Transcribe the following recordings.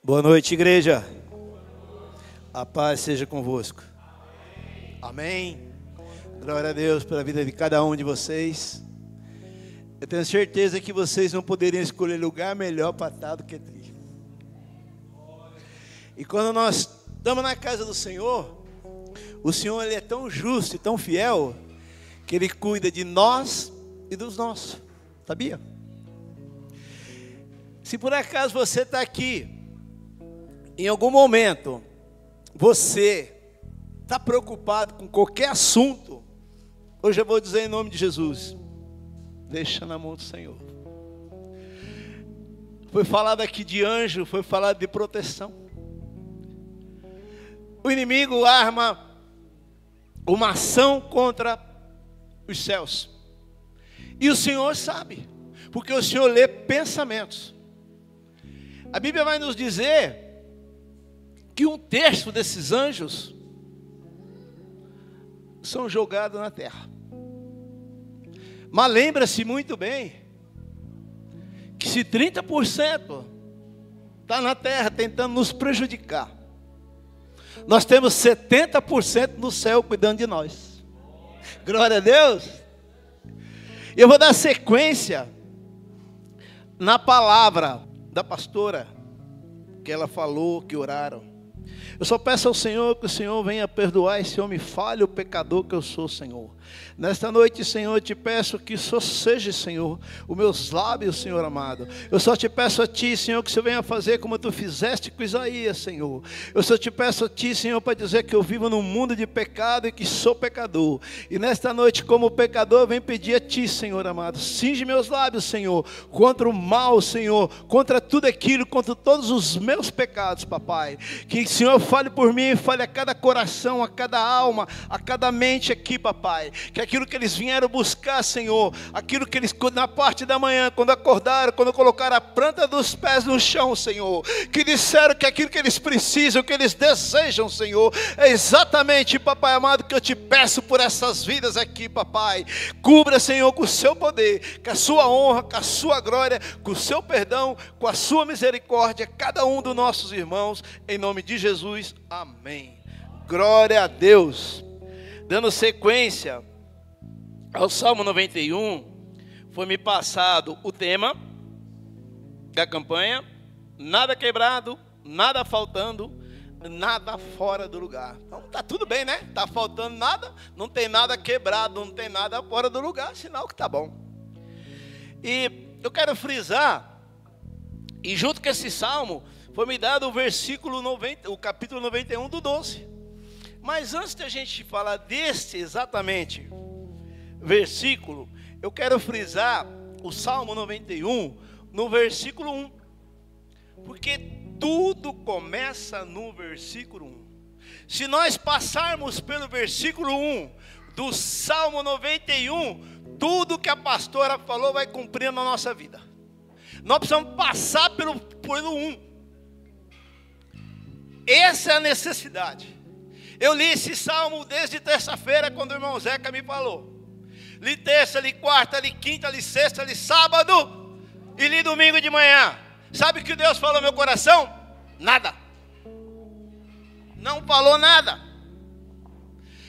Boa noite, igreja. A paz seja convosco. Amém. Glória a Deus pela vida de cada um de vocês. Eu tenho certeza que vocês não poderiam escolher lugar melhor para estar do que aqui. E quando nós estamos na casa do Senhor, o Senhor ele é tão justo e tão fiel que Ele cuida de nós e dos nossos. Sabia? Se por acaso você está aqui, em algum momento, você está preocupado com qualquer assunto, hoje eu vou dizer em nome de Jesus, deixa na mão do Senhor. Foi falado aqui de anjo, foi falado de proteção. O inimigo arma uma ação contra os céus. E o Senhor sabe, porque o Senhor lê pensamentos. A Bíblia vai nos dizer que 1/3 desses anjos são jogados na terra. Mas lembra-se muito bem que se 30% está na terra tentando nos prejudicar, nós temos 70% no céu cuidando de nós. Glória a Deus. Eu vou dar sequência na palavra da pastora que ela falou, que oraram. Eu só peço ao Senhor que o Senhor venha perdoar esse homem falho, o pecador que eu sou, Senhor. Nesta noite, Senhor, eu te peço que só seja, Senhor, os meus lábios, Senhor amado. Eu só te peço a Ti, Senhor, que o Senhor venha fazer como Tu fizeste com Isaías, Senhor. Eu só te peço a Ti, Senhor, para dizer que eu vivo num mundo de pecado e que sou pecador. E nesta noite, como pecador, eu venho pedir a Ti, Senhor amado. Cinge meus lábios, Senhor, contra o mal, Senhor, contra tudo aquilo, contra todos os meus pecados, papai. Que, Senhor, fale por mim, fale a cada coração, a cada alma, a cada mente aqui, papai. Que aquilo que eles vieram buscar, Senhor, aquilo que eles, na parte da manhã, quando acordaram, quando colocaram a planta dos pés no chão, Senhor, que disseram que aquilo que eles precisam, que eles desejam, Senhor, é exatamente, papai amado, que eu te peço por essas vidas aqui, papai. Cubra, Senhor, com o seu poder, com a sua honra, com a sua glória, com o seu perdão, com a sua misericórdia, cada um dos nossos irmãos, em nome de Jesus, amém. Glória a Deus. Dando sequência ao Salmo 91, foi me passado o tema da campanha: nada quebrado, nada faltando, nada fora do lugar. Então tá tudo bem, né? Tá faltando nada, não tem nada quebrado, não tem nada fora do lugar, sinal que tá bom. E eu quero frisar, e junto com esse salmo, foi me dado o versículo 90, o capítulo 91 do 12. Mas antes de a gente falar deste exatamente versículo, eu quero frisar o Salmo 91 no versículo 1. Porque tudo começa no versículo 1. Se nós passarmos pelo versículo 1 do Salmo 91, tudo que a pastora falou vai cumprir na nossa vida. Nós precisamos passar pelo 1. Essa é a necessidade. Eu li esse salmo desde terça-feira, quando o irmão Zeca me falou. Li terça, li quarta, li quinta, li sexta, li sábado e li domingo de manhã. Sabe o que Deus falou no meu coração? Nada. Não falou nada.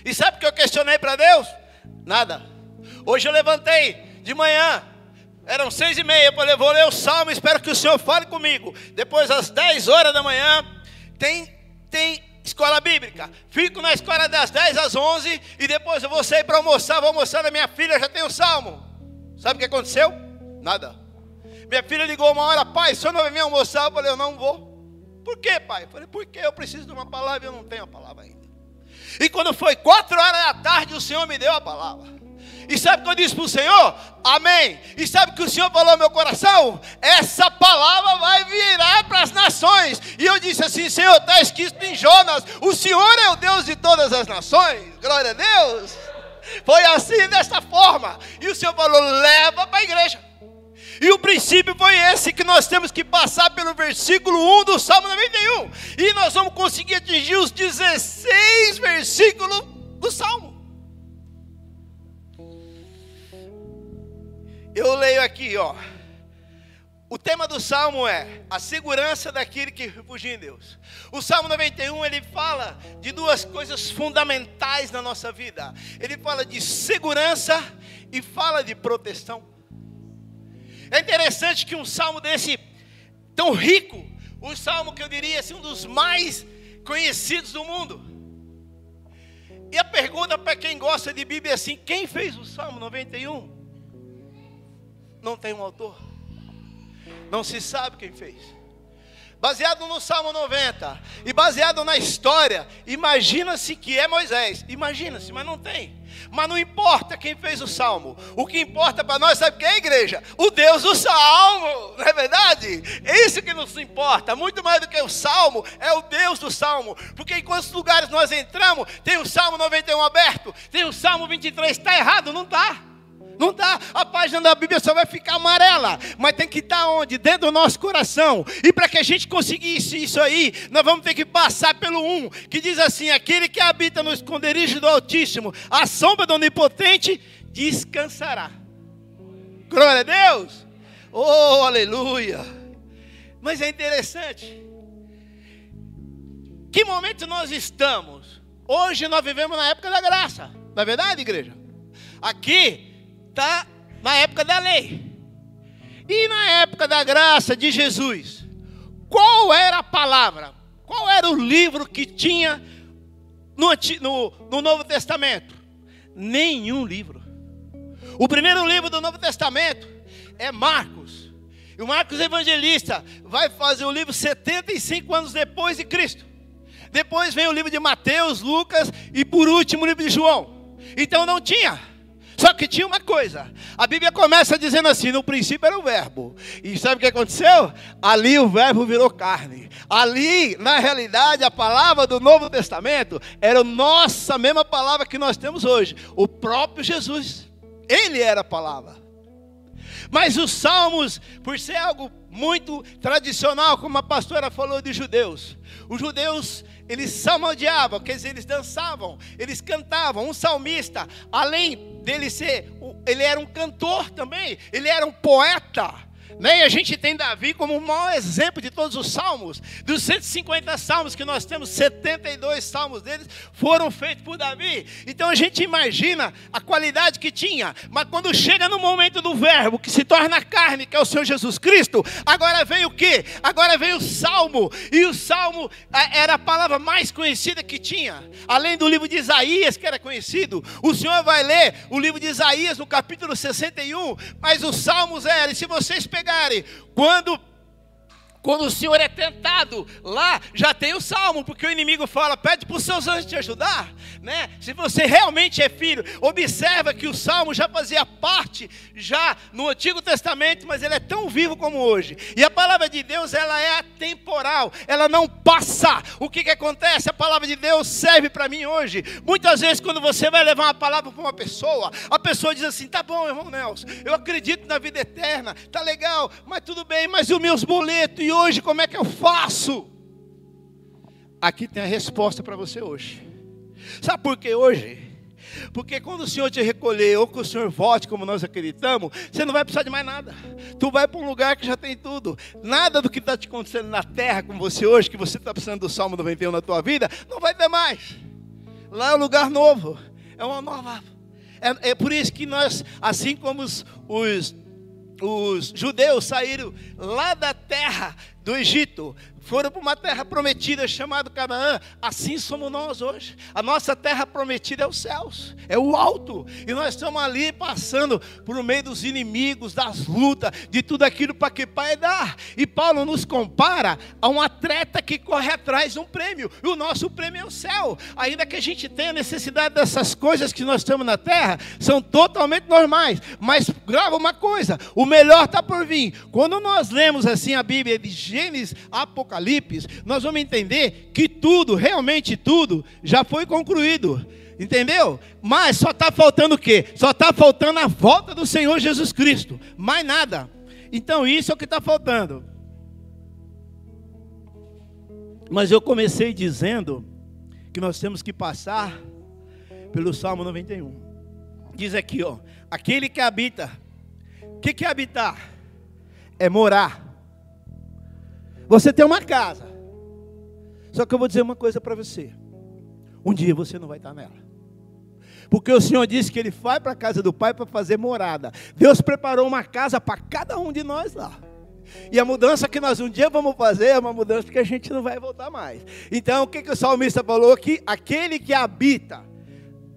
E sabe o que eu questionei para Deus? Nada. Hoje eu levantei de manhã, eram 6:30, eu falei, vou ler o salmo, espero que o Senhor fale comigo. Depois às 10 horas da manhã, tem escola bíblica. Fico na escola das 10 às 11 e depois eu vou sair para almoçar, vou almoçar da minha filha, já tem o salmo. Sabe o que aconteceu? Nada. Minha filha ligou uma hora: pai, o senhor não vai vir almoçar? Eu falei, eu não vou. Por quê, pai? Eu falei, porque eu preciso de uma palavra e eu não tenho a palavra ainda. E quando foi 4 horas da tarde, o Senhor me deu a palavra. E sabe o que eu disse para o Senhor? Amém. E sabe o que o Senhor falou no meu coração? Essa palavra vai virar para as nações. E eu disse assim: Senhor, está escrito em Jonas, o Senhor é o Deus de todas as nações. Glória a Deus. Foi assim, desta forma. E o Senhor falou: leva para a igreja. E o princípio foi esse, que nós temos que passar pelo versículo 1 do Salmo 91. E nós vamos conseguir atingir os 16 versículos do Salmo. Eu leio aqui, ó. O tema do Salmo é a segurança daquele que refugia em Deus. O Salmo 91, ele fala de duas coisas fundamentais na nossa vida. Ele fala de segurança e fala de proteção. É interessante que um salmo desse, tão rico, o salmo que eu diria assim, um dos mais conhecidos do mundo. E a pergunta para quem gosta de Bíblia é assim: quem fez o Salmo 91? Não tem um autor. Não se sabe quem fez. Baseado no Salmo 90 e baseado na história, imagina-se que é Moisés. Imagina-se, mas não tem. Mas não importa quem fez o Salmo. O que importa para nós, sabe quem é a igreja? O Deus do Salmo, não é verdade? É isso que nos importa. Muito mais do que o Salmo, é o Deus do Salmo. Porque em quantos lugares nós entramos, tem o Salmo 91 aberto, tem o Salmo 23, está errado? Não está. Não dá, a página da Bíblia só vai ficar amarela, mas tem que estar onde? Dentro do nosso coração. E para que a gente conseguisse isso aí, nós vamos ter que passar pelo 1, que diz assim: aquele que habita no esconderijo do Altíssimo, à sombra do Onipotente, descansará. Glória a Deus. Oh, aleluia. Mas é interessante, que momento nós estamos? Hoje nós vivemos na época da graça, não é verdade, igreja? Aqui está na época da lei. E na época da graça de Jesus, qual era a palavra? Qual era o livro que tinha no Novo Testamento? Nenhum livro. O primeiro livro do Novo Testamento é Marcos. E o Marcos Evangelista vai fazer o livro 75 anos depois de Cristo. Depois vem o livro de Mateus, Lucas e por último o livro de João. Então não tinha. Só que tinha uma coisa, a Bíblia começa dizendo assim: no princípio era o verbo. E sabe o que aconteceu? Ali o verbo virou carne. Ali, na realidade, a palavra do Novo Testamento era a nossa mesma palavra que nós temos hoje. O próprio Jesus, ele era a palavra. Mas os salmos, por ser algo muito tradicional, como a pastora falou de judeus, os judeus, eles salmodiavam, quer dizer, eles dançavam, eles cantavam. Um salmista, além dele ser, ele era um cantor também, ele era um poeta, né? E a gente tem Davi como o maior exemplo de todos os salmos. Dos 150 salmos que nós temos, 72 salmos deles foram feitos por Davi. Então a gente imagina a qualidade que tinha. Mas quando chega no momento do verbo, que se torna carne, que é o Senhor Jesus Cristo, agora vem o quê? Agora vem o salmo. E o salmo era a palavra mais conhecida que tinha. Além do livro de Isaías, que era conhecido. O Senhor vai ler o livro de Isaías no capítulo 61. Mas os salmos eram, e se vocês pegarem, quando o Senhor é tentado, lá já tem o salmo, porque o inimigo fala: pede para os seus anjos te ajudar, né? Se você realmente é filho, observa que o salmo já fazia parte, já no Antigo Testamento, mas ele é tão vivo como hoje. E a palavra de Deus, ela é atemporal, ela não passa. O que acontece? A palavra de Deus serve para mim hoje. Muitas vezes quando você vai levar uma palavra para uma pessoa, a pessoa diz assim: tá bom, irmão Nelson, eu acredito na vida eterna, tá legal, mas tudo bem, mas e os meus boletos? E hoje como é que eu faço? Aqui tem a resposta para você hoje. Sabe por que hoje? Porque quando o Senhor te recolher, ou que o Senhor volte como nós acreditamos, você não vai precisar de mais nada. Tu vai para um lugar que já tem tudo. Nada do que está te acontecendo na terra com você hoje, que você está precisando do Salmo 91 na tua vida, não vai ter mais. Lá é um lugar novo, é uma nova. É por isso que nós, assim como os judeus saíram lá da terra do Egito, foram para uma terra prometida chamada Canaã, assim somos nós hoje. A nossa terra prometida é os céus, é o alto, e nós estamos ali passando por meio dos inimigos, das lutas, de tudo aquilo para que Pai dá. E Paulo nos compara a um atleta que corre atrás de um prêmio, e o nosso prêmio é o céu. Ainda que a gente tenha necessidade dessas coisas que nós estamos na terra, são totalmente normais, mas grava uma coisa: o melhor está por vir. Quando nós lemos assim a Bíblia de Gênesis a Apocalipse, nós vamos entender que tudo, realmente tudo, já foi concluído, entendeu? Mas só está faltando o quê? Só está faltando a volta do Senhor Jesus Cristo, mais nada. Então isso é o que está faltando. Mas eu comecei dizendo que nós temos que passar pelo Salmo 91. Diz aqui, ó: aquele que habita. O que é habitar? é morar. Você tem uma casa. Só que eu vou dizer uma coisa para você. Um dia você não vai estar nela. Porque o Senhor disse que Ele vai para a casa do Pai para fazer morada. Deus preparou uma casa para cada um de nós lá. E a mudança que nós um dia vamos fazer é uma mudança que a gente não vai voltar mais. Então o que o salmista falou aqui? Aquele que habita.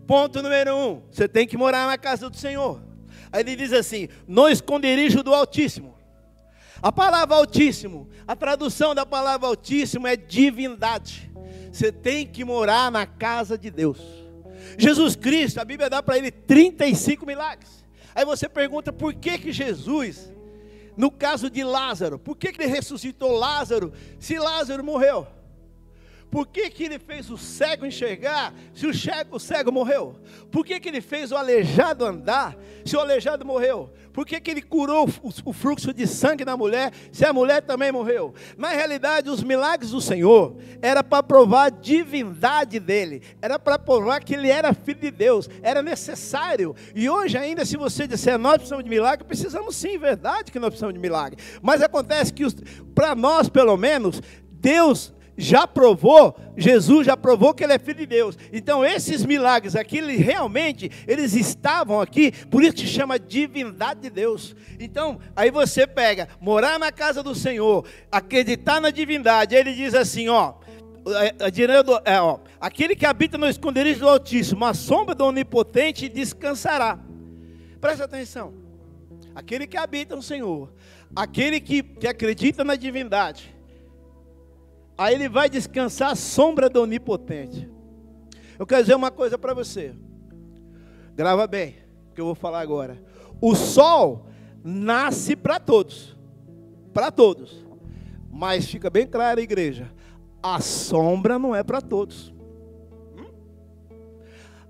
Ponto número 1. Você tem que morar na casa do Senhor. Aí ele diz assim: no esconderijo do Altíssimo. A palavra Altíssimo, a tradução da palavra Altíssimo é divindade. Você tem que morar na casa de Deus. Jesus Cristo, a Bíblia dá para ele 35 milagres. Aí você pergunta por que Jesus, no caso de Lázaro, por que ele ressuscitou Lázaro se Lázaro morreu? Por que ele fez o cego enxergar se o cego morreu? Por que ele fez o aleijado andar se o aleijado morreu? Por que ele curou o fluxo de sangue da mulher se a mulher também morreu? Na realidade, os milagres do Senhor era para provar a divindade dele, era para provar que ele era filho de Deus, era necessário. E hoje ainda, se você disser nós precisamos de milagre, precisamos sim, verdade que nós precisamos de milagre. Mas acontece que para nós, pelo menos, Deus já provou, Jesus já provou que Ele é filho de Deus. Então esses milagres aqui, eles estavam aqui, por isso que chama divindade de Deus. Então, aí você pega, morar na casa do Senhor, acreditar na divindade, Ele diz assim, aquele que habita no esconderijo do Altíssimo, a sombra do Onipotente descansará. Presta atenção, aquele que habita no Senhor, aquele que acredita na divindade, aí ele vai descansar à sombra do Onipotente. Eu quero dizer uma coisa para você. Grava bem o que eu vou falar agora. O sol nasce para todos. Para todos. Mas fica bem claro, igreja. A sombra não é para todos.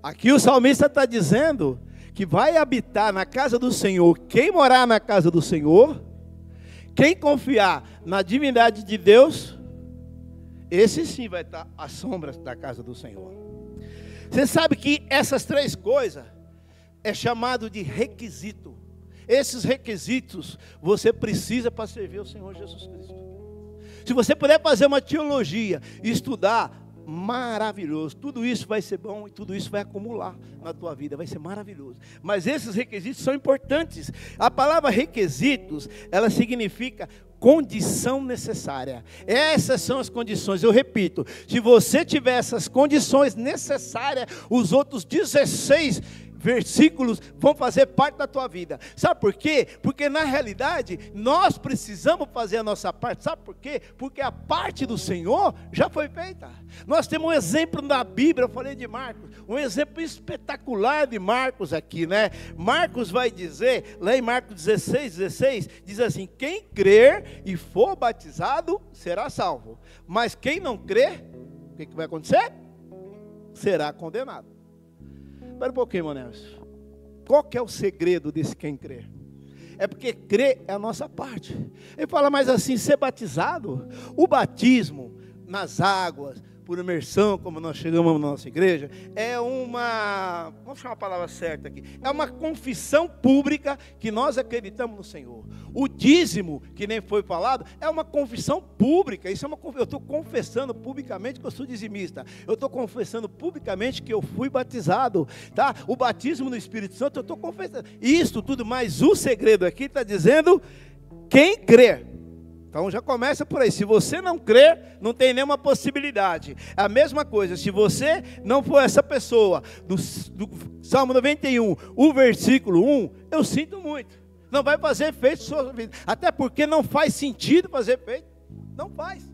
Aqui o salmista está dizendo que vai habitar na casa do Senhor. Quem morar na casa do Senhor, quem confiar na divindade de Deus, esse sim vai estar às sombras da casa do Senhor. Você sabe que essas três coisas é chamado de requisito. Esses requisitos você precisa para servir o Senhor Jesus Cristo. Se você puder fazer uma teologia e estudar, maravilhoso. Tudo isso vai ser bom e tudo isso vai acumular na tua vida, vai ser maravilhoso. Mas esses requisitos são importantes. A palavra requisitos, ela significa condição necessária. Essas são as condições. Eu repito, se você tiver essas condições necessárias, os outros 16 versículos vão fazer parte da tua vida. Sabe por quê? Porque na realidade nós precisamos fazer a nossa parte. Sabe por quê? Porque a parte do Senhor já foi feita. Nós temos um exemplo na Bíblia, eu falei de Marcos, um exemplo espetacular de Marcos aqui, né? Marcos vai dizer, lá em Marcos 16, diz assim: quem crer e for batizado será salvo, mas quem não crer, o que vai acontecer? Será condenado. Espera um pouquinho, irmão Nelson. Qual que é o segredo desse quem crê? É porque crer é a nossa parte. Ele fala, mas assim, ser batizado, o batismo nas águas, por imersão, como nós chegamos na nossa igreja, é uma, vamos chamar a palavra certa aqui, é uma confissão pública que nós acreditamos no Senhor. O dízimo, que nem foi falado, é uma confissão pública. Isso é eu estou confessando publicamente que eu sou dizimista. Eu estou confessando publicamente que eu fui batizado, tá? O batismo no Espírito Santo, eu estou confessando. Isso tudo, mas o segredo aqui está dizendo quem crê. Então já começa por aí. Se você não crer, não tem nenhuma possibilidade. É a mesma coisa, se você não for essa pessoa, do Salmo 91, o versículo 1, eu sinto muito. Não vai fazer efeito na sua vida. Até porque não faz sentido fazer efeito. Não faz.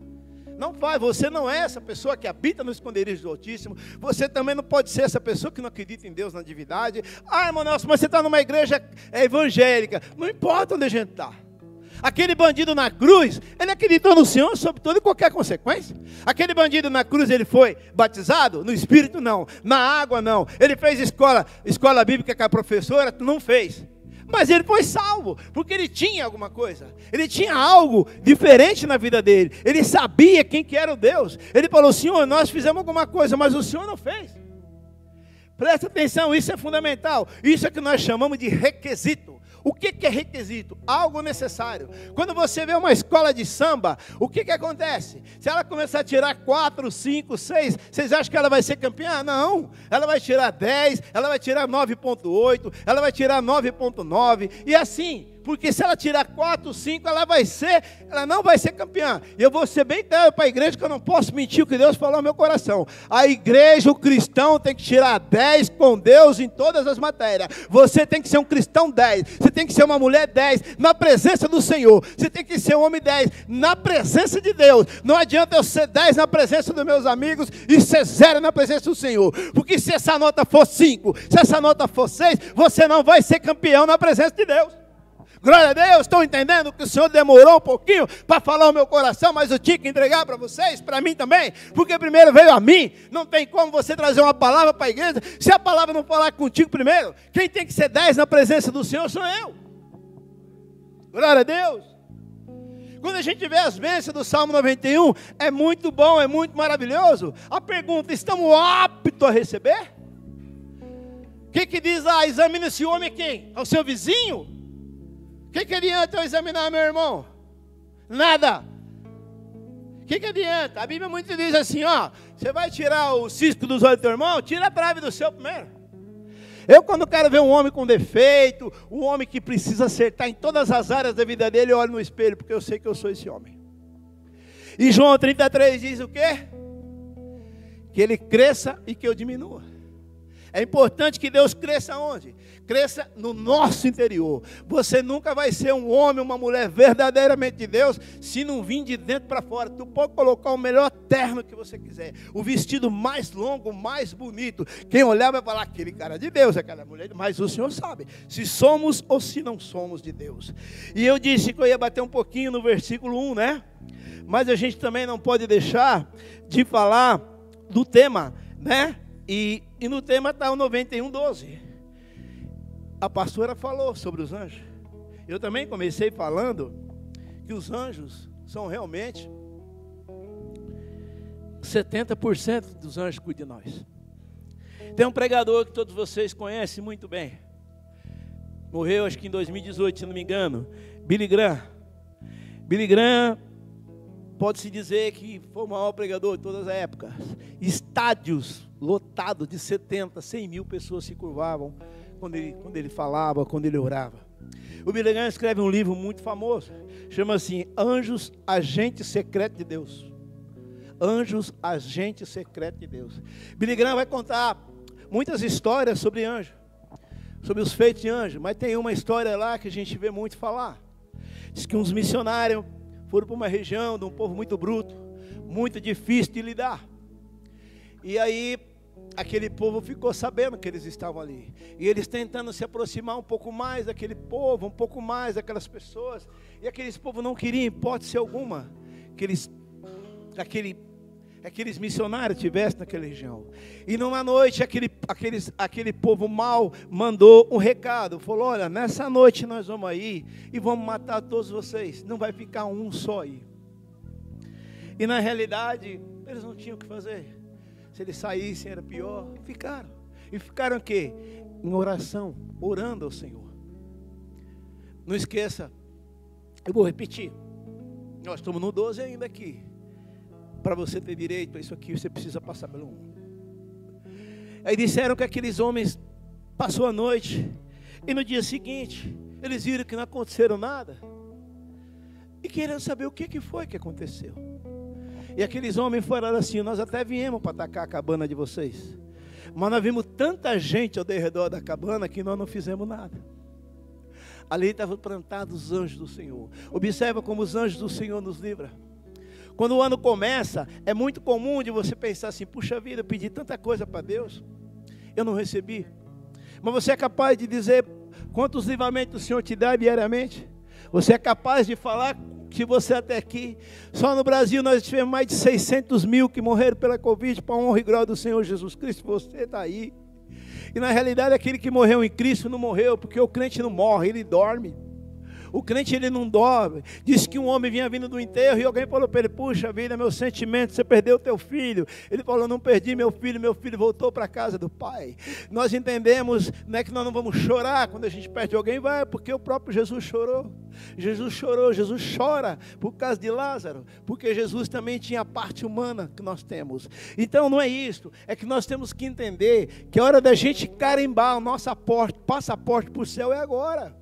Não faz. Você não é essa pessoa que habita no esconderijo do Altíssimo. Você também não pode ser essa pessoa que não acredita em Deus, na divindade. Ah, irmão Nelson, mas você está numa igreja evangélica. Não importa onde a gente está. Aquele bandido na cruz, ele acreditou no Senhor sob toda e qualquer consequência. Aquele bandido na cruz, ele foi batizado? No Espírito não, na água não. Ele fez escola bíblica com a professora? Não fez. Mas ele foi salvo, porque ele tinha alguma coisa. Ele tinha algo diferente na vida dele. Ele sabia quem que era o Deus. Ele falou, Senhor, nós fizemos alguma coisa, mas o Senhor não fez. Presta atenção, isso é fundamental. Isso é que nós chamamos de requisito. O que é requisito? Algo necessário. Quando você vê uma escola de samba, o que acontece? Se ela começar a tirar 4, 5, 6, vocês acham que ela vai ser campeã? Não. Ela vai tirar 10, ela vai tirar 9,8, ela vai tirar 9,9 e assim. Porque se ela tirar 4, 5, ela não vai ser campeã. E eu vou ser bem claro para a igreja que eu não posso mentir o que Deus falou no meu coração. A igreja, o cristão tem que tirar 10 com Deus em todas as matérias. Você tem que ser um cristão 10. Você tem que ser uma mulher 10 na presença do Senhor. Você tem que ser um homem 10 na presença de Deus. Não adianta eu ser 10 na presença dos meus amigos e ser 0 na presença do Senhor. Porque se essa nota for 5, se essa nota for 6, você não vai ser campeão na presença de Deus. Glória a Deus, estão entendendo que o Senhor demorou um pouquinho para falar o meu coração, mas eu tinha que entregar para vocês, para mim também, porque primeiro veio a mim. Não tem como você trazer uma palavra para a igreja, se a palavra não falar contigo primeiro. Quem tem que ser 10 na presença do Senhor sou eu. Glória a Deus. Quando a gente vê as bênçãos do Salmo 91, é muito bom, é muito maravilhoso. A pergunta, estamos aptos a receber? O que diz lá? Examina esse homem quem? Ao seu vizinho? O que adianta eu examinar meu irmão? Nada. O que adianta? A Bíblia muito diz assim, ó, você vai tirar o cisco dos olhos do teu irmão, tira a trave do seu primeiro. Eu quando quero ver um homem com defeito, um homem que precisa acertar em todas as áreas da vida dele, eu olho no espelho, porque eu sei que eu sou esse homem. E João 33 diz o quê? Que ele cresça e que eu diminua. É importante que Deus cresça onde? Cresça no nosso interior. Você nunca vai ser um homem, uma mulher verdadeiramente de Deus, se não vir de dentro para fora. Tu pode colocar o melhor terno que você quiser, o vestido mais longo, mais bonito. Quem olhar vai falar, aquele cara é de Deus, aquela mulher, mas o Senhor sabe, se somos ou se não somos de Deus. E eu disse que eu ia bater um pouquinho no versículo 1, né? Mas a gente também não pode deixar de falar do tema, né? E no tema está o 91:12. A pastora falou sobre os anjos. Eu também comecei falando que os anjos são realmente 70% dos anjos cuidam de nós. Tem um pregador que todos vocês conhecem muito bem. Morreu acho que em 2018, se não me engano. Billy Graham. Billy Graham, pode-se dizer que foi o maior pregador de todas as épocas. Estádios lotados de 70, 100 mil pessoas se curvavam quando ele falava, quando ele orava. O Billy Graham escreve um livro muito famoso, chama assim, Anjos, Agente Secreto de Deus. Anjos, Agente Secreto de Deus. Billy Graham vai contar muitas histórias sobre anjo, sobre os feitos de anjo, mas tem uma história lá que a gente vê muito falar. Diz que uns missionários foram para uma região de um povo muito bruto, muito difícil de lidar. E aí, aquele povo ficou sabendo que eles estavam ali. E eles tentando se aproximar um pouco mais daquele povo, um pouco mais daquelas pessoas. E aqueles povos não queriam, hipótese alguma, que aqueles missionários estivessem naquela região. E numa noite, aquele povo mau mandou um recado. Falou, olha, nessa noite nós vamos aí e vamos matar todos vocês. Não vai ficar um só aí. E na realidade, eles não tinham o que fazer. Se eles saíssem era pior. Ficaram. E ficaram o quê? Em oração, orando ao Senhor. Não esqueça, eu vou repetir. Nós estamos no 12 ainda aqui. Para você ter direito a isso aqui, você precisa passar pelo 1. Aí disseram que aqueles homens passou a noite. E no dia seguinte, eles viram que não aconteceu nada. E queriam saber o que foi que aconteceu. E aqueles homens falaram assim, nós até viemos para atacar a cabana de vocês. Mas nós vimos tanta gente ao redor da cabana que nós não fizemos nada. Ali estavam plantados os anjos do Senhor. Observa como os anjos do Senhor nos livram. Quando o ano começa, é muito comum de você pensar assim, puxa vida, eu pedi tanta coisa para Deus, eu não recebi. Mas você é capaz de dizer quantos livramentos o Senhor te dá diariamente? Você é capaz de falar que você até aqui, só no Brasil nós tivemos mais de 600 mil que morreram pela Covid, para a honra e glória do Senhor Jesus Cristo, você está aí. E na realidade aquele que morreu em Cristo não morreu, porque o crente não morre, ele dorme. o crente ele não dorme. Diz que um homem vinha vindo do enterro e alguém falou para ele, puxa vida, meu sentimento, você perdeu o teu filho. Ele falou, não perdi meu filho voltou para a casa do pai. Nós entendemos, não é que nós não vamos chorar quando a gente perde alguém, vai, porque o próprio Jesus chorou. Jesus chora por causa de Lázaro, porque Jesus também tinha a parte humana que nós temos. Então não é isso, é que nós temos que entender que a hora da gente carimbar o nosso passaporte para o céu é agora.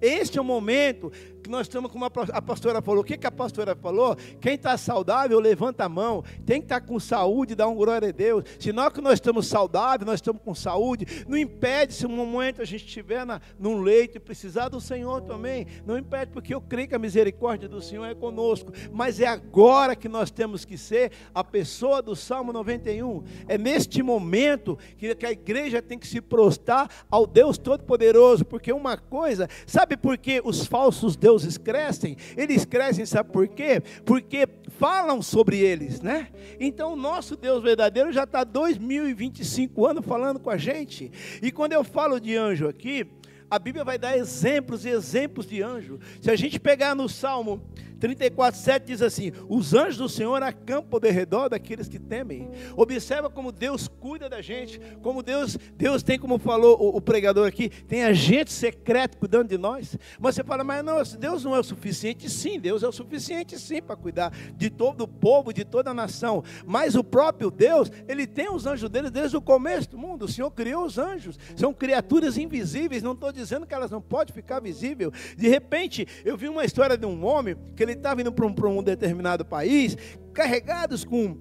Este é o momento que nós estamos, como a pastora falou. O que a pastora falou? Quem está saudável, levanta a mão. Tem que estar com saúde, dá um glória a Deus. Se nós que nós estamos saudáveis, nós estamos com saúde, não impede se um momento a gente estiver num leito e precisar do Senhor também. Não impede, porque eu creio que a misericórdia do Senhor é conosco. Mas é agora que nós temos que ser a pessoa do Salmo 91. É neste momento que a igreja tem que se prostrar ao Deus Todo-Poderoso. Porque uma coisa, sabe por que os falsos deuses crescem? Eles crescem, sabe por quê? Porque falam sobre eles, né? Então o nosso Deus verdadeiro já está 2025 anos falando com a gente. E quando eu falo de anjo aqui, a Bíblia vai dar exemplos e exemplos de anjo. Se a gente pegar no Salmo 34:7 diz assim: os anjos do Senhor acampam ao redor daqueles que temem. Observa como Deus cuida da gente, como Deus tem, como falou o pregador aqui, tem agente secreto cuidando de nós. Mas você fala, mas não, Deus não é o suficiente. Sim, Deus é o suficiente sim para cuidar de todo o povo, de toda a nação. Mas o próprio Deus, Ele tem os anjos dele desde o começo do mundo. O Senhor criou os anjos, são criaturas invisíveis. Não estou dizendo que elas não podem ficar visíveis. De repente, eu vi uma história de um homem que ele estava indo para um determinado país, carregados com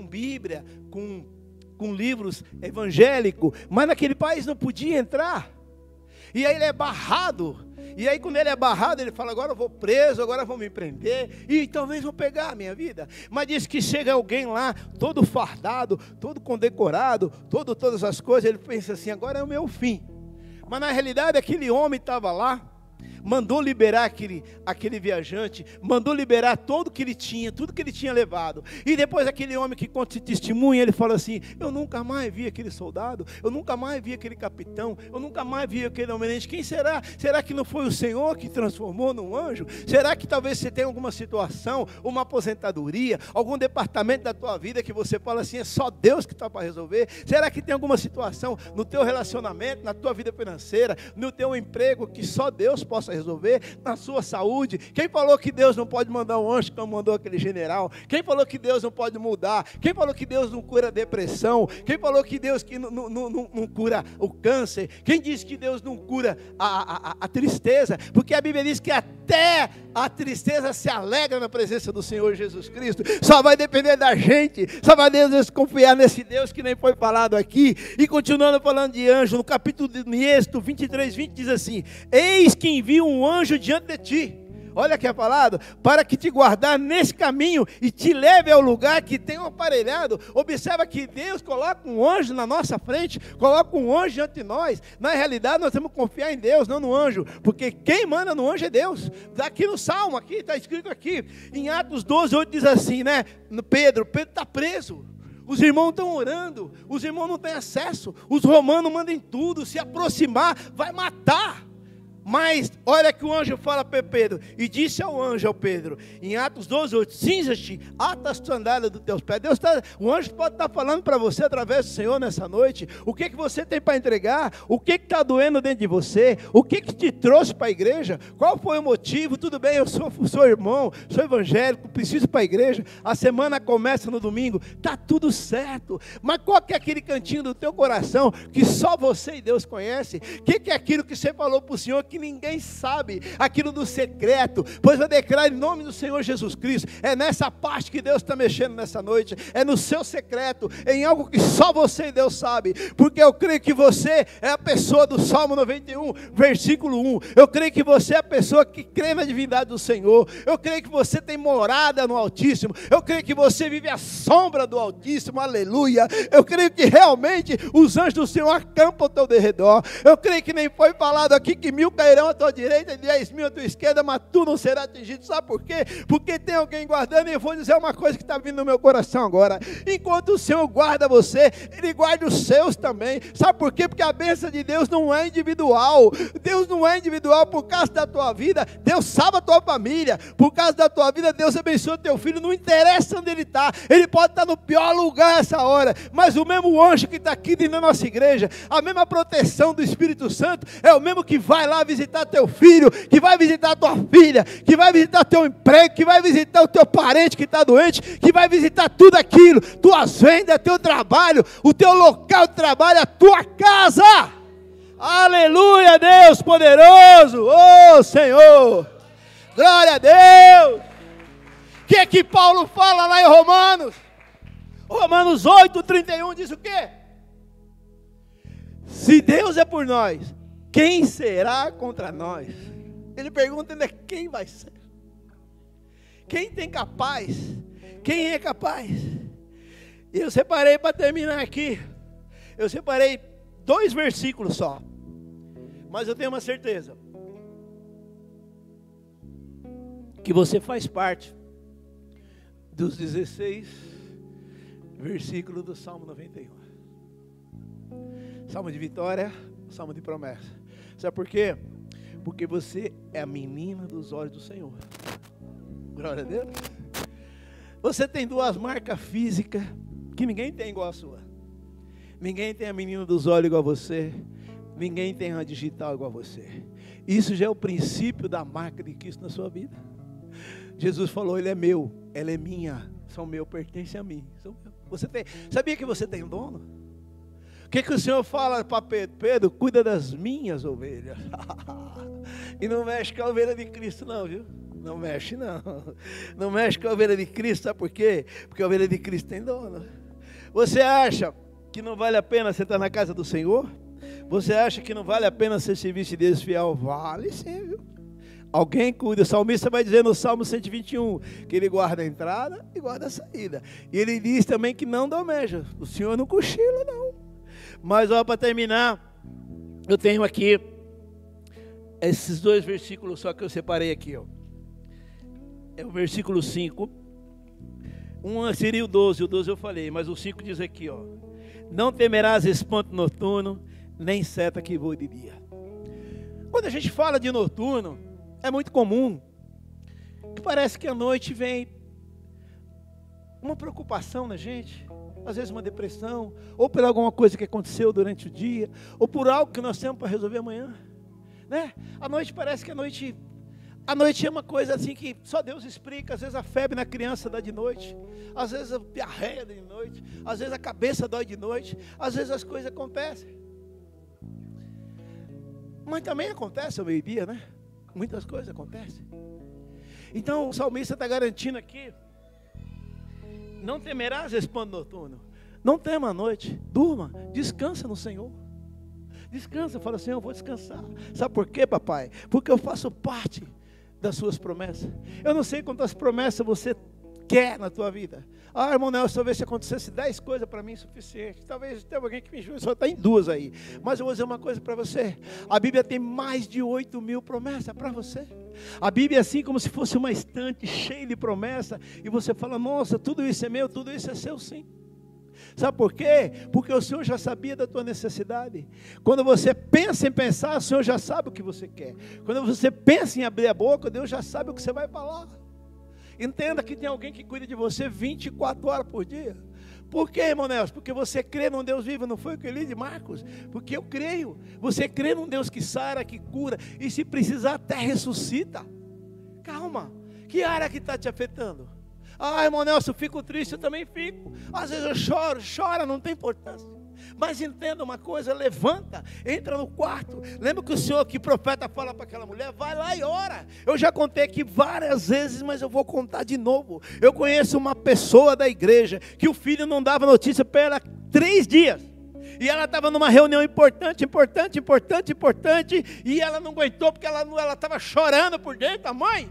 Bíblia, com livros evangélicos, mas naquele país não podia entrar. E aí ele é barrado. E aí quando ele é barrado, ele fala, agora eu vou preso, agora vão me prender, e talvez vão pegar a minha vida. Mas diz que chega alguém lá, todo fardado, todo condecorado, todas as coisas, ele pensa assim, agora é o meu fim. Mas na realidade aquele homem estava lá, mandou liberar aquele viajante, mandou liberar tudo que ele tinha levado. E depois aquele homem que conta esse testemunho, ele fala assim, eu nunca mais vi aquele soldado, eu nunca mais vi aquele capitão, eu nunca mais vi aquele almirante. Quem será? Será que não foi o Senhor que transformou num anjo? Será que talvez você tenha alguma situação, uma aposentadoria, algum departamento da tua vida que você fala assim, é só Deus que está para resolver? Será que tem alguma situação no teu relacionamento, na tua vida financeira, no teu emprego, que só Deus possa resolver, na sua saúde? Quem falou que Deus não pode mandar um anjo como mandou aquele general? Quem falou que Deus não pode mudar? Quem falou que Deus não cura a depressão? Quem falou que Deus não cura o câncer? Quem disse que Deus não cura a tristeza? Porque a Bíblia diz que até a tristeza se alegra na presença do Senhor Jesus Cristo. Só vai depender da gente, só vai Deus confiar nesse Deus que nem foi falado aqui. E continuando falando de anjo, no capítulo de Êxodo 23:20 diz assim, eis que envia um anjo diante de ti. Olha que é falado, para que te guardar nesse caminho e te leve ao lugar que tem um aparelhado. Observa que Deus coloca um anjo na nossa frente, coloca um anjo diante de nós. Na realidade nós temos que confiar em Deus, não no anjo, porque quem manda no anjo é Deus. Aqui no Salmo, aqui está escrito aqui, em Atos 12:8 diz assim, né? Pedro está preso. Os irmãos estão orando, os irmãos não têm acesso, os romanos mandam em tudo, se aproximar vai matar. Mas olha que o anjo fala para Pedro, e disse ao anjo, ao Pedro, em Atos 12:8, cinja-te, ata as sandálias dos teus pés. O anjo pode estar falando para você através do Senhor nessa noite, o que você tem para entregar, o que está doendo dentro de você, o que te trouxe para a igreja, qual foi o motivo. Tudo bem, eu sou irmão, sou evangélico, preciso ir para a igreja, a semana começa no domingo, está tudo certo, mas qual que é aquele cantinho do teu coração, que só você e Deus conhece? O que é aquilo que você falou para o Senhor, que ninguém sabe, aquilo do secreto? Pois eu declaro em nome do Senhor Jesus Cristo, é nessa parte que Deus está mexendo nessa noite, é no seu secreto, em algo que só você e Deus sabe, porque eu creio que você é a pessoa do Salmo 91, versículo 1, eu creio que você é a pessoa que crê na divindade do Senhor, eu creio que você tem morada no Altíssimo, eu creio que você vive à sombra do Altíssimo, aleluia, eu creio que realmente os anjos do Senhor acampam ao teu redor, eu creio que nem foi falado aqui que 1000 cairão à tua direita e 10.000 à tua esquerda, mas tu não serás atingido. Sabe por quê? Porque tem alguém guardando. E eu vou dizer uma coisa que está vindo no meu coração agora. Enquanto o Senhor guarda você, Ele guarda os seus também. Sabe por quê? Porque a bênção de Deus não é individual. Deus não é individual por causa da tua vida. Deus salva a tua família. Por causa da tua vida, Deus abençoa teu filho. Não interessa onde ele está. Ele pode estar no pior lugar essa hora. Mas o mesmo anjo que está aqui dentro da nossa igreja, a mesma proteção do Espírito Santo, é o mesmo que vai lá visitar teu filho, que vai visitar tua filha, que vai visitar teu emprego, que vai visitar o teu parente que está doente, que vai visitar tudo aquilo, tuas vendas, teu trabalho, o teu local de trabalho, a tua casa. Aleluia, Deus poderoso, oh Senhor, glória a Deus. O que é que Paulo fala lá em Romanos? Romanos 8:31 diz o quê? Se Deus é por nós, quem será contra nós? Ele pergunta ainda quem vai ser. Quem tem capaz? Quem é capaz? E eu separei para terminar aqui. Eu separei 2 versículos só. Mas eu tenho uma certeza. Que você faz parte dos 16 versículos do Salmo 91. Salmo de vitória, salmo de promessa. Sabe por quê? Porque você é a menina dos olhos do Senhor. Glória a Deus. Você tem 2 marcas físicas que ninguém tem igual a sua. Ninguém tem a menina dos olhos igual a você. Ninguém tem uma digital igual a você. Isso já é o princípio da marca de Cristo na sua vida. Jesus falou, Ele é meu, ela é minha, são meu, pertence a mim. Você tem, sabia que você tem um dono? O que o Senhor fala para Pedro? Pedro, cuida das minhas ovelhas. E não mexe com a ovelha de Cristo não, viu? Não mexe não. Não mexe com a ovelha de Cristo, sabe por quê? Porque a ovelha de Cristo tem dono. Você acha que não vale a pena você estar na casa do Senhor? Você acha que não vale a pena ser serviço de Deus fiel? Vale sim, viu? Alguém cuida. O salmista vai dizer no Salmo 121 que ele guarda a entrada e guarda a saída. E ele diz também que não domeja. O Senhor não cochila não. Mas ó, para terminar, eu tenho aqui esses 2 versículos só que eu separei aqui, ó. É o versículo 5. Um seria o 12 eu falei, mas o 5 diz aqui, ó. Não temerás espanto noturno, nem seta que voe de dia. Quando a gente fala de noturno, é muito comum que parece que à noite vem uma preocupação na gente, às vezes uma depressão, ou por alguma coisa que aconteceu durante o dia, ou por algo que nós temos para resolver amanhã, né? A noite parece que a noite é uma coisa assim que só Deus explica. Às vezes a febre na criança dá de noite, às vezes a diarreia dá de noite, às vezes a cabeça dói de noite, às vezes as coisas acontecem. Mas também acontece ao meio-dia, né? Muitas coisas acontecem. Então o salmista está garantindo aqui: não temerás espanto noturno. Não tema a noite, durma, descansa no Senhor. Descansa, fala, Senhor, eu vou descansar. Sabe por quê, papai? Porque eu faço parte das suas promessas. Eu não sei quantas promessas você quer na tua vida. Ah, irmão Nelson, talvez se acontecesse 10 coisas para mim suficiente. Talvez tenha alguém que me ajude, só está em 2 aí. Mas eu vou dizer uma coisa para você. A Bíblia tem mais de 8.000 promessas para você. A Bíblia é assim como se fosse uma estante cheia de promessas. E você fala, nossa, tudo isso é meu, tudo isso é seu, sim. Sabe por quê? Porque o Senhor já sabia da tua necessidade. Quando você pensa em pensar, o Senhor já sabe o que você quer. Quando você pensa em abrir a boca, Deus já sabe o que você vai falar. Entenda que tem alguém que cuida de você 24 horas por dia. Por quê, irmão Nelson? Porque você crê num Deus vivo, não foi o que eu li de Marcos? Porque eu creio. Você crê num Deus que sara, que cura, e se precisar até ressuscita. Calma, que área que está te afetando? Ah, irmão Nelson, eu fico triste, eu também fico. Às vezes eu choro, chora, não tem importância. Mas entenda uma coisa, levanta, entra no quarto. Lembra que o Senhor, que profeta fala para aquela mulher, vai lá e ora. Eu já contei aqui várias vezes, mas eu vou contar de novo. Eu conheço uma pessoa da igreja, que o filho não dava notícia para ela 3 dias. E ela estava numa reunião importante, e ela não aguentou, porque ela estava chorando por dentro, a mãe.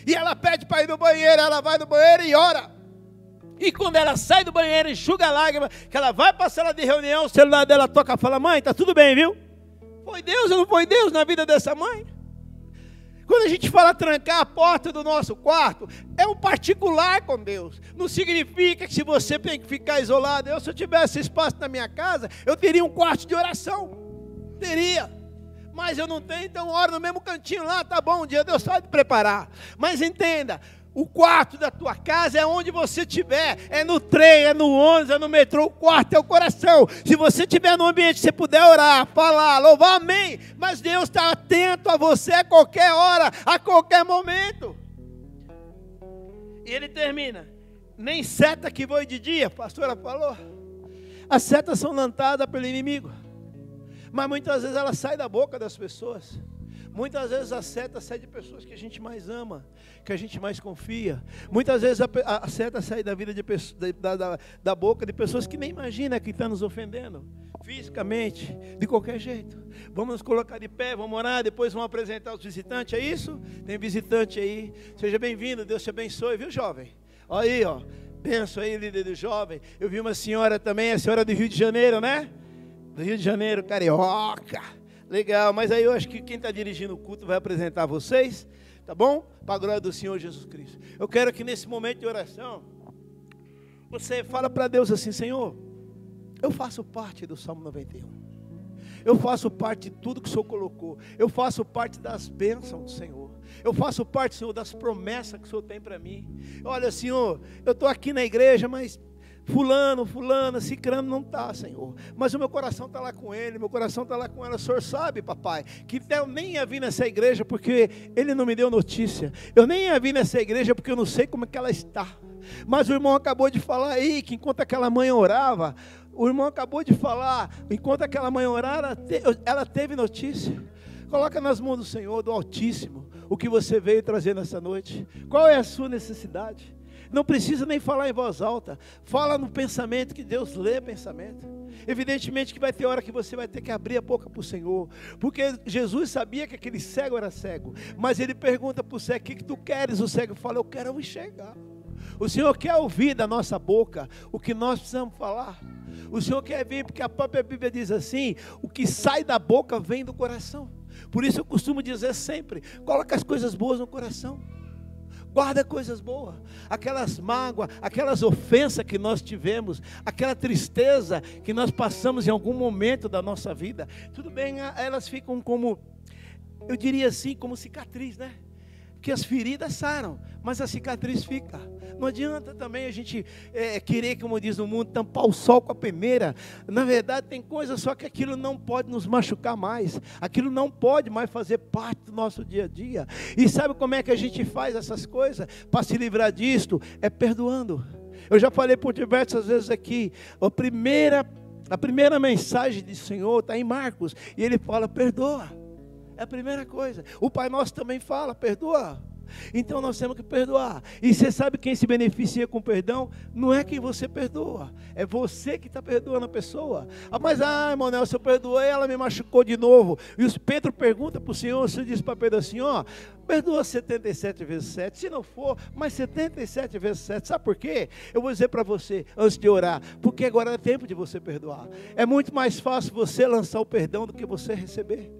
E ela pede para ir no banheiro, ela vai no banheiro e ora. E quando ela sai do banheiro, enxuga a lágrima, que ela vai para a sala de reunião, o celular dela toca e fala, mãe, está tudo bem, viu? Foi Deus ou não foi Deus na vida dessa mãe? Quando a gente fala trancar a porta do nosso quarto, é um particular com Deus. Não significa que se você tem que ficar isolado. Se eu tivesse espaço na minha casa, eu teria um quarto de oração. Teria. Mas eu não tenho, então oro no mesmo cantinho lá, tá bom, um dia Deus sabe preparar. Mas entenda, o quarto da tua casa é onde você estiver, é no trem, é no ônibus, é no metrô, o quarto é o coração. Se você estiver no ambiente, você puder orar, falar, louvar, amém. Mas Deus está atento a você a qualquer hora, a qualquer momento. E ele termina, nem seta que voe de dia, a pastora falou. As setas são lançadas pelo inimigo, mas muitas vezes elas saem da boca das pessoas. Muitas vezes a seta sai de pessoas que a gente mais ama, que a gente mais confia. Muitas vezes a seta sai da vida de da boca de pessoas que nem imagina que está nos ofendendo, fisicamente, de qualquer jeito. Vamos nos colocar de pé, vamos orar, depois vamos apresentar os visitantes, é isso? Tem visitante aí, seja bem-vindo, Deus te abençoe, viu, jovem? Olha aí, ó, benção aí, líder do jovem. Eu vi uma senhora também, a senhora do Rio de Janeiro, né? Do Rio de Janeiro, carioca. Legal, mas aí eu acho que quem está dirigindo o culto vai apresentar vocês, tá bom? Para a glória do Senhor Jesus Cristo. Eu quero que nesse momento de oração, você fala para Deus assim: Senhor, eu faço parte do Salmo 91. Eu faço parte de tudo que o Senhor colocou. Eu faço parte das bênçãos do Senhor. Eu faço parte, Senhor, das promessas que o Senhor tem para mim. Olha, Senhor, eu estou aqui na igreja, mas fulano, cicrano não está, Senhor, mas o meu coração está lá com ele, meu coração está lá com ela. O Senhor sabe, papai, que eu nem ia vir nessa igreja porque ele não me deu notícia, eu nem ia vir nessa igreja porque eu não sei como é que ela está, mas o irmão acabou de falar aí, que enquanto aquela mãe orava, o irmão acabou de falar, enquanto aquela mãe orava, ela teve notícia. Coloca nas mãos do Senhor, do Altíssimo, o que você veio trazer nessa noite. Qual é a sua necessidade? Não precisa nem falar em voz alta. Fala no pensamento, que Deus lê pensamento. Evidentemente que vai ter hora que você vai ter que abrir a boca para o Senhor. Porque Jesus sabia que aquele cego era cego. Mas ele pergunta para o cego: o que tu queres? O cego fala: eu quero enxergar. O Senhor quer ouvir da nossa boca o que nós precisamos falar. O Senhor quer vir, porque a própria Bíblia diz assim: o que sai da boca vem do coração. Por isso eu costumo dizer sempre: coloca as coisas boas no coração. Guarda coisas boas, aquelas mágoas, aquelas ofensas que nós tivemos, aquela tristeza que nós passamos em algum momento da nossa vida. Tudo bem, elas ficam como, eu diria assim, como cicatriz, né? Porque as feridas saram, mas a cicatriz fica. Não adianta também a gente querer, como diz no mundo, tampar o sol com a peneira. Na verdade tem coisas só que aquilo não pode nos machucar mais. Aquilo não pode mais fazer parte do nosso dia a dia. E sabe como é que a gente faz essas coisas? Para se livrar disto, é perdoando. Eu já falei por diversas vezes aqui, a primeira mensagem do Senhor está em Marcos. E ele fala: perdoa. É a primeira coisa. O Pai Nosso também fala: perdoa. Então nós temos que perdoar. E você sabe quem se beneficia com perdão? Não é quem você perdoa, é você que está perdoando a pessoa. Mas irmão Nelson, eu perdoei, ela me machucou de novo. E o Pedro pergunta para o Senhor, você diz para Pedro assim: ó, perdoa 77 vezes 7, se não for, mas 77 vezes 7, sabe por quê? Eu vou dizer para você, antes de orar, porque agora é tempo de você perdoar. É muito mais fácil você lançar o perdão do que você receber.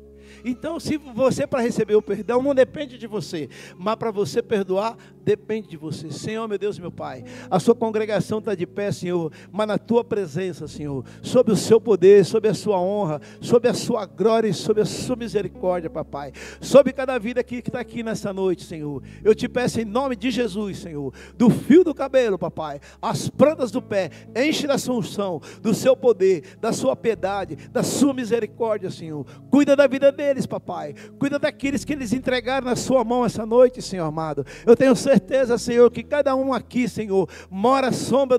Então, se você, para receber o perdão, não depende de você, mas para você perdoar, depende de você. Senhor, meu Deus, meu Pai, a sua congregação está de pé, Senhor, mas na tua presença, Senhor, sob o seu poder, sob a sua honra, sob a sua glória e sob a sua misericórdia, papai, sob cada vida aqui que está aqui nessa noite, Senhor, eu te peço em nome de Jesus, Senhor, do fio do cabelo, papai, as plantas do pé, enche da sua unção, do seu poder, da sua piedade, da sua misericórdia, Senhor. Cuida da vida deles, papai, cuida daqueles que eles entregaram na sua mão essa noite, Senhor amado. Eu tenho certeza, Senhor, que cada um aqui, Senhor, mora à sombra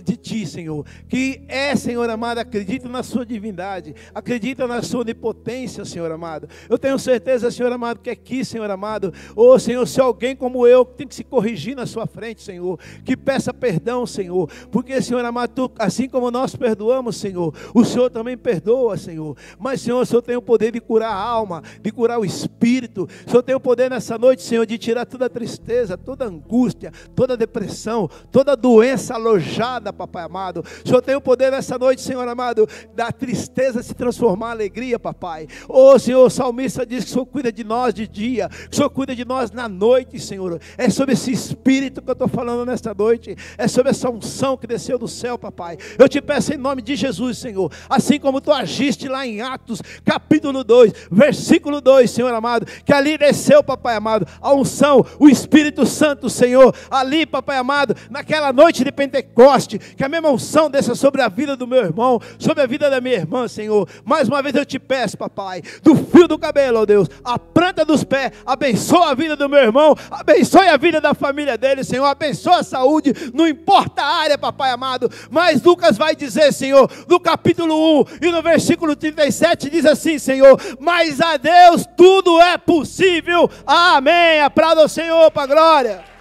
de Ti, Senhor, que Senhor amado, acredita na sua divindade, acredita na sua onipotência, Senhor amado. Eu tenho certeza, Senhor amado, que aqui, Senhor amado, Senhor, se alguém como eu tem que se corrigir na sua frente, Senhor, que peça perdão, Senhor, porque, Senhor amado, assim como nós perdoamos, Senhor, o Senhor também perdoa, Senhor, mas, Senhor, o Senhor tem o poder de curar a alma, de curar o espírito, Espírito. O Senhor tem o poder nessa noite, Senhor, de tirar toda a tristeza, toda a angústia, toda a depressão, toda a doença alojada, papai amado. O Senhor tem o poder nessa noite, Senhor amado, da tristeza se transformar em alegria, papai. Oh, Senhor, o salmista diz que o Senhor cuida de nós de dia, que o Senhor cuida de nós na noite, Senhor. É sobre esse Espírito que eu estou falando nesta noite, é sobre essa unção que desceu do céu, papai. Eu te peço em nome de Jesus, Senhor, assim como tu agiste lá em Atos, capítulo 2, versículo 2, Senhor amado, que ali desceu, papai amado, a unção, o Espírito Santo, Senhor, ali, papai amado, naquela noite de Pentecoste, que a mesma unção desça sobre a vida do meu irmão, sobre a vida da minha irmã, Senhor. Mais uma vez eu te peço, papai, do fio do cabelo, ó Deus, a planta dos pés, abençoa a vida do meu irmão, abençoe a vida da família dele, Senhor, abençoa a saúde, não importa a área, papai amado, mas Lucas vai dizer, Senhor, no capítulo 1 e no versículo 37, diz assim, Senhor, mas a Deus tudo é possível, amém, aplauda o Senhor para a glória.